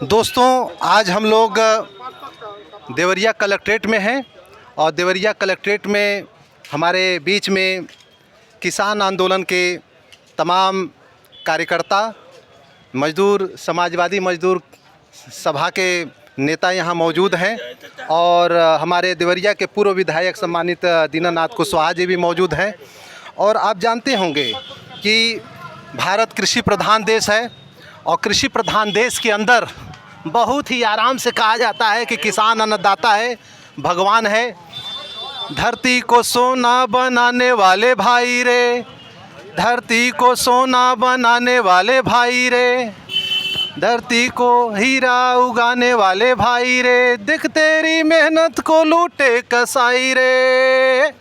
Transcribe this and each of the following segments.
दोस्तों, आज हम लोग देवरिया कलेक्ट्रेट में हैं और देवरिया कलेक्ट्रेट में हमारे बीच में किसान आंदोलन के तमाम कार्यकर्ता, मजदूर, समाजवादी मजदूर सभा के नेता यहाँ मौजूद हैं और हमारे देवरिया के पूर्व विधायक सम्मानित दीनानाथ कुशवाहा जी भी मौजूद हैं। और आप जानते होंगे कि भारत कृषि प्रधान देश है और कृषि प्रधान देश के अंदर बहुत ही आराम से कहा जाता है कि किसान अन्नदाता है, भगवान है। धरती को सोना बनाने वाले भाई रे, धरती को सोना बनाने वाले भाई रे, धरती को हीरा उगाने वाले भाई रे, देख तेरी मेहनत को लूटे कसाई रे,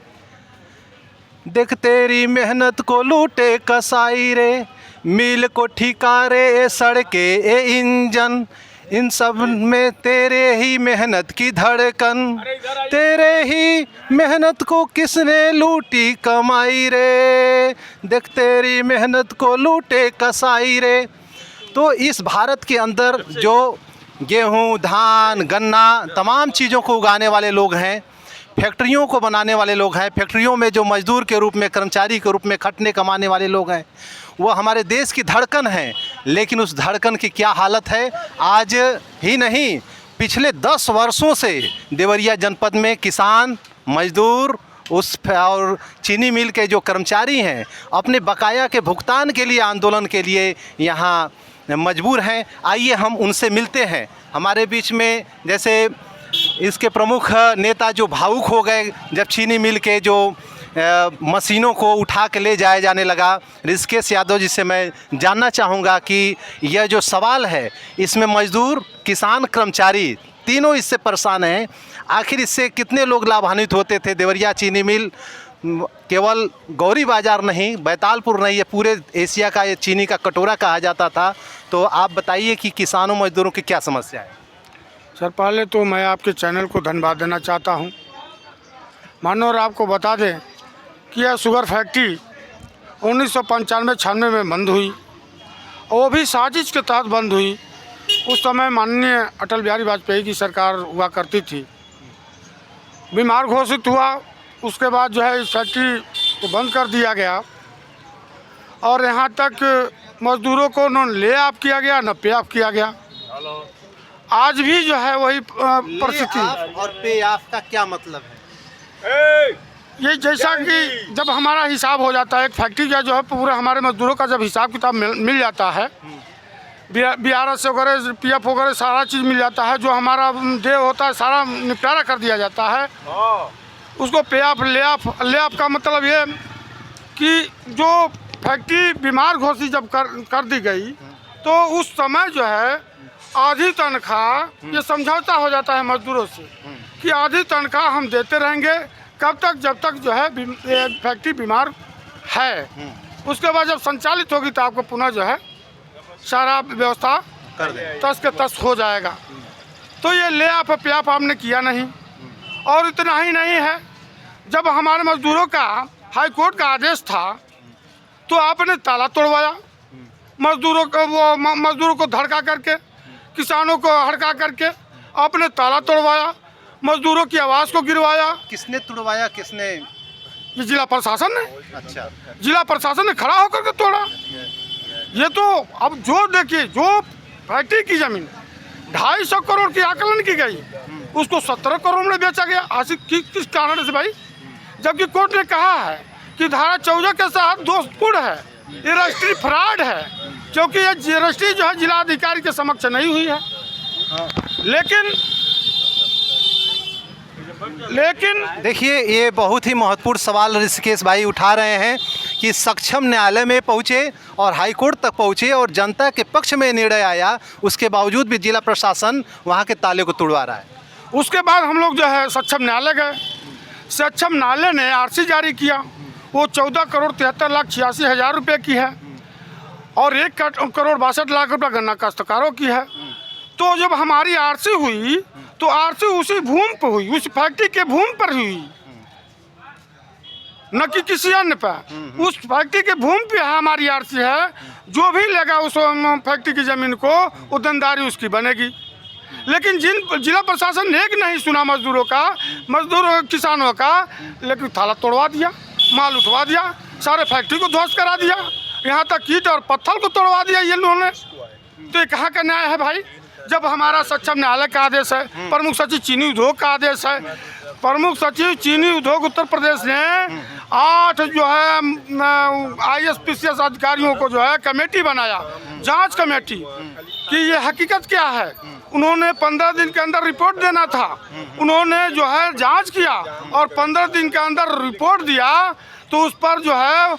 देख तेरी मेहनत को लूटे कसाई रे, मील को ठिका रे सड़के ए इंजन, इन सब में तेरे ही मेहनत की धड़कन, तेरे ही मेहनत को किसने लूटी कमाई रे, देख तेरी मेहनत को लूटे कसाई रे। तो इस भारत के अंदर जो गेहूँ, धान, गन्ना तमाम चीज़ों को उगाने वाले लोग हैं, फैक्ट्रियों को बनाने वाले लोग हैं, फैक्ट्रियों में जो मजदूर के रूप में, कर्मचारी के रूप में खटने कमाने वाले लोग हैं, वो हमारे देश की धड़कन है। लेकिन उस धड़कन की क्या हालत है, आज ही नहीं पिछले 10 वर्षों से देवरिया जनपद में किसान, मजदूर और चीनी मिल के जो कर्मचारी हैं अपने बकाया के भुगतान के लिए, आंदोलन के लिए यहाँ मजबूर हैं। आइए हम उनसे मिलते हैं। हमारे बीच में जैसे इसके प्रमुख नेता जो भावुक हो गए जब चीनी मिल के जो मशीनों को उठा के ले जाया जाने लगा, ऋषिकेश यादव जी से मैं जानना चाहूँगा कि यह जो सवाल है इसमें मजदूर, किसान, कर्मचारी तीनों इससे परेशान हैं। आखिर इससे कितने लोग लाभान्वित होते थे? देवरिया चीनी मिल केवल गौरी बाज़ार नहीं, बैतालपुर नहीं, ये पूरे एशिया का ये चीनी का कटोरा कहा जाता था। तो आप बताइए कि किसानों, मजदूरों की क्या समस्या है? सर, पहले तो मैं आपके चैनल को धन्यवाद देना चाहता हूं। मानो और आपको बता दें कि यह शुगर फैक्ट्री 1995-96 में बंद हुई, और वो भी साजिश के तहत बंद हुई। उस समय माननीय अटल बिहारी वाजपेयी की सरकार हुआ करती थी। बीमार घोषित हुआ, उसके बाद जो है इस फैक्ट्री को बंद कर दिया गया और यहाँ तक मजदूरों को न ले ऑफ किया गया न पे ऑफ किया गया। आज भी जो है वही परिस्थिति। और पे ऑफ का क्या मतलब है? ये जैसा कि जब हमारा हिसाब हो जाता है, एक फैक्ट्री का जो है पूरा हमारे मजदूरों का जब हिसाब किताब मिल जाता है, BRS वगैरह, PF वगैरह सारा चीज़ मिल जाता है, जो हमारा दे होता है सारा निपटारा कर दिया जाता है। उसको पे ऑफ, ले ऑफ का मतलब ये कि जो फैक्ट्री बीमार घोषित जब कर दी गई तो उस समय जो है आधी तनख्वाह, ये समझौता हो जाता है मजदूरों से कि आधी तनख्वाह हम देते रहेंगे कब तक, जब तक जो है फैक्ट्री बीमार है। उसके बाद जब संचालित होगी तो आपको पुनः जो है सारा व्यवस्था कर दें, तस के तस हो जाएगा। तो ये ले ऑफ, पे ऑफ आपने किया नहीं। और इतना ही नहीं है, जब हमारे मजदूरों का हाई कोर्ट का आदेश था तो आपने ताला तोड़वाया, मजदूरों को धड़का करके, किसानों को हड़का करके आपने ताला तोड़वाया, मजदूरों की आवाज़ को गिरवाया। किसने तोड़वाया? किसने? ये जिला प्रशासन ने। अच्छा, जिला प्रशासन ने खड़ा होकर के तोड़ा। ये तो अब जो देखिए, जो फैक्ट्री की जमीन 250 करोड़ की आकलन की गई, उसको 17 करोड़ में बेचा गया। आखिर किस कारण से भाई? जबकि कोर्ट ने कहा है कि धारा 14 के साथ दोषपूर्ण है, ये रजिस्ट्री फ्रॉड है, क्योंकि ये रजिस्ट्री जो है जिला अधिकारी के समक्ष नहीं हुई है। लेकिन देखिए, ये बहुत ही महत्वपूर्ण सवाल ऋषिकेश भाई उठा रहे हैं कि सक्षम न्यायालय में पहुँचे और हाई कोर्ट तक पहुँचे और जनता के पक्ष में निर्णय आया, उसके बावजूद भी जिला प्रशासन वहाँ के ताले को तोड़वा रहा है। उसके बाद हम लोग जो है सक्षम न्यायालय गए। सक्षम न्यायालय ने RC जारी किया, वो 14,73,86,000 रुपये की है और 1,62,62,00,000 रुपये गन्ना काश्तकारों की है। तो जब हमारी RC हुई तो RC उसी भूमि पर हुई, उस फैक्ट्री के भूमि पर हुई। न कि किसी अन्य पे। उस फैक्ट्री की भूमि पे हमारी आरसी है, जो भी लेगा उस फैक्ट्री की ज़मीन को वो देनदारी उसकी बनेगी। लेकिन जिला प्रशासन ने एक नहीं सुना मजदूरों किसानों का, लेकिन थाला तोड़वा दिया, माल उठवा दिया, सारे फैक्ट्री को ध्वस्त करा दिया, यहाँ तक ईंट और पत्थर को तोड़वा दिया ये लोगों ने। तो ये कहाँ का न्याय है भाई? जब हमारा सक्षम न्यायालय का आदेश है, प्रमुख सचिव चीनी उद्योग का आदेश है, प्रमुख सचिव चीनी उद्योग उत्तर प्रदेश ने 8 जो है ISPCS अधिकारियों को जो है कमेटी बनाया, जांच कमेटी, कि ये हकीकत क्या है। उन्होंने 15 दिन के अंदर रिपोर्ट देना था, उन्होंने जो है जांच किया और 15 दिन के अंदर रिपोर्ट दिया। तो उस पर जो है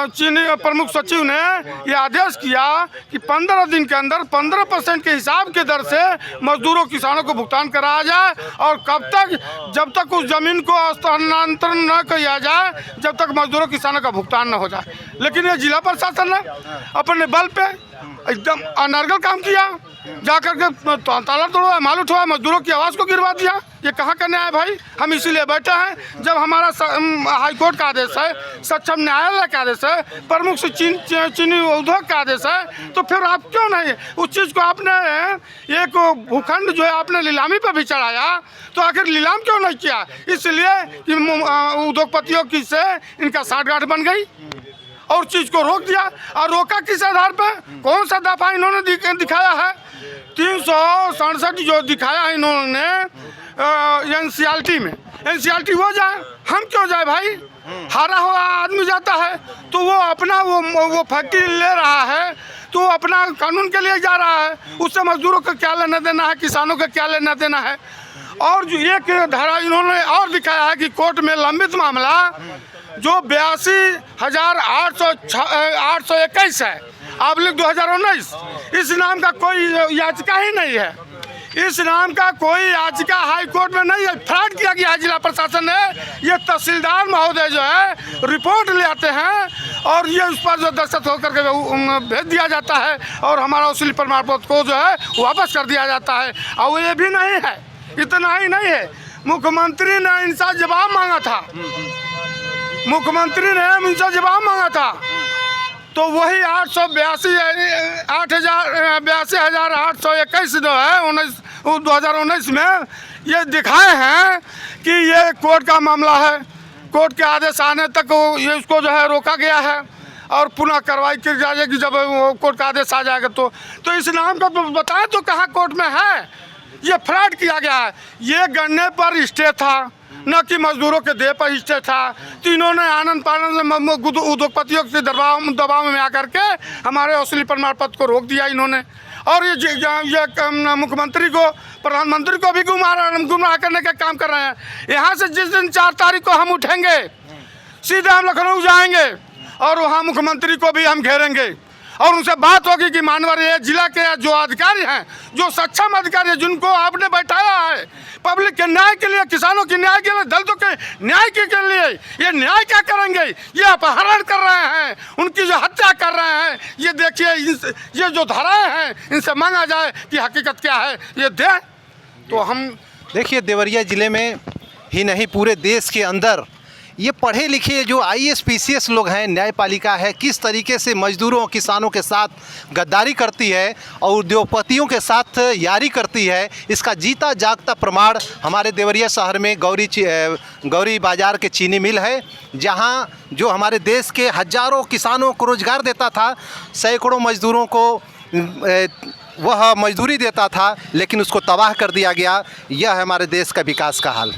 चीनी प्रमुख सचिव ने ये आदेश किया कि 15 दिन के अंदर 15% के हिसाब के दर से मजदूरों किसानों को भुगतान कराया जाए, और कब तक, जब तक उस ज़मीन को स्थानांतरण न किया जाए, जब तक मजदूरों किसानों का भुगतान न हो जाए। लेकिन ये जिला प्रशासन ने अपने बल पे एकदम अनर्गल काम किया, जाकर के ताला तोड़वा, माल उठवा, मजदूरों की आवाज़ को गिरवा दिया। ये कहाँ का न्याय है भाई? हम इसीलिए बैठे हैं, जब हमारा हाईकोर्ट का आदेश है, सक्षम न्यायालय का आदेश है, प्रमुख से चीनी उद्योग का आदेश है, तो फिर आप क्यों नहीं उस चीज़ को आपने एक भूखंड जो है आपने नीलामी पर भी चढ़ाया, तो आखिर नीलाम क्यों नहीं किया? इसलिए कि उद्योगपतियों की से इनका साठगांठ बन गई और चीज़ को रोक दिया। और रोका किस आधार पर? कौन सा दफा इन्होंने दिखाया है? 367 जो दिखाया है इन्होंने NCLT में। NCLT वो जाए, हम क्यों जाए भाई? हारा हुआ आदमी जाता है तो वो अपना वो फैक्ट्री ले रहा है, तो अपना कानून के लिए जा रहा है, उससे मजदूरों का क्या लेना देना है, किसानों का क्या लेना देना है। और जो एक धारा इन्होंने और दिखाया है कि कोर्ट में लंबित मामला जो 82,821 है /2019, इस नाम का कोई याचिका ही नहीं है, इस नाम का कोई याचिका हाई कोर्ट में नहीं है। फ्रॉड किया गया है जिला प्रशासन ने। ये तहसीलदार महोदय जो है रिपोर्ट ले आते हैं और ये उस पर जो दस्तखत होकर के भेज दिया जाता है और हमारा उसी प्रमाण पत्र को जो है वापस कर दिया जाता है। और ये भी नहीं है, इतना ही नहीं है, मुख्यमंत्री ने इनसे जवाब मांगा था, मुख्यमंत्री ने इनसे जवाब मांगा था, तो वही 82,821 जो है 2019 में ये दिखाए हैं कि ये कोर्ट का मामला है, कोर्ट के आदेश आने तक ये उसको जो है रोका गया है और पुनः कार्रवाई की जाएगी जब वो कोर्ट का आदेश आ जाएगा। तो इस नाम का बताएं तो कहाँ कोर्ट में है? ये फ्रॉड किया गया है। ये गन्ने पर स्टे था, न कि मजदूरों के देह पर स्टे था। तीनों ने आनंद पानंद में उद्योगपतियों के दबाव में आकर के हमारे असली प्रमाण पत्र को रोक दिया इन्होंने। और ये मुख्यमंत्री को, प्रधानमंत्री को भी गुमराह करने का काम कर रहे हैं। यहाँ से जिस दिन 4 तारीख को हम उठेंगे, सीधे हम लखनऊ जाएंगे और वहाँ मुख्यमंत्री को भी हम घेरेंगे और उनसे बात होगी कि माननीय जिला के जो अधिकारी हैं, जो सक्षम अधिकारी हैं, जिनको आपने बैठाया है पब्लिक के न्याय के लिए, किसानों के न्याय के लिए, दलितों के न्याय के लिए, ये न्याय क्या करेंगे? ये अपहरण कर रहे हैं, उनकी जो हत्या कर रहे हैं। ये देखिए, ये जो धाराएं हैं, इनसे मांगा जाए कि हकीकत क्या है, ये दें तो हम। देखिए, देवरिया ज़िले में ही नहीं पूरे देश के अंदर ये पढ़े लिखे जो ISPCS लोग हैं, न्यायपालिका है, किस तरीके से मजदूरों किसानों के साथ गद्दारी करती है और उद्योगपतियों के साथ यारी करती है, इसका जीता जागता प्रमाण हमारे देवरिया शहर में गौरी बाज़ार के चीनी मिल है, जहां जो हमारे देश के हज़ारों किसानों को रोज़गार देता था, सैकड़ों मजदूरों को वह मजदूरी देता था, लेकिन उसको तबाह कर दिया गया। यह है हमारे देश का विकास का हाल।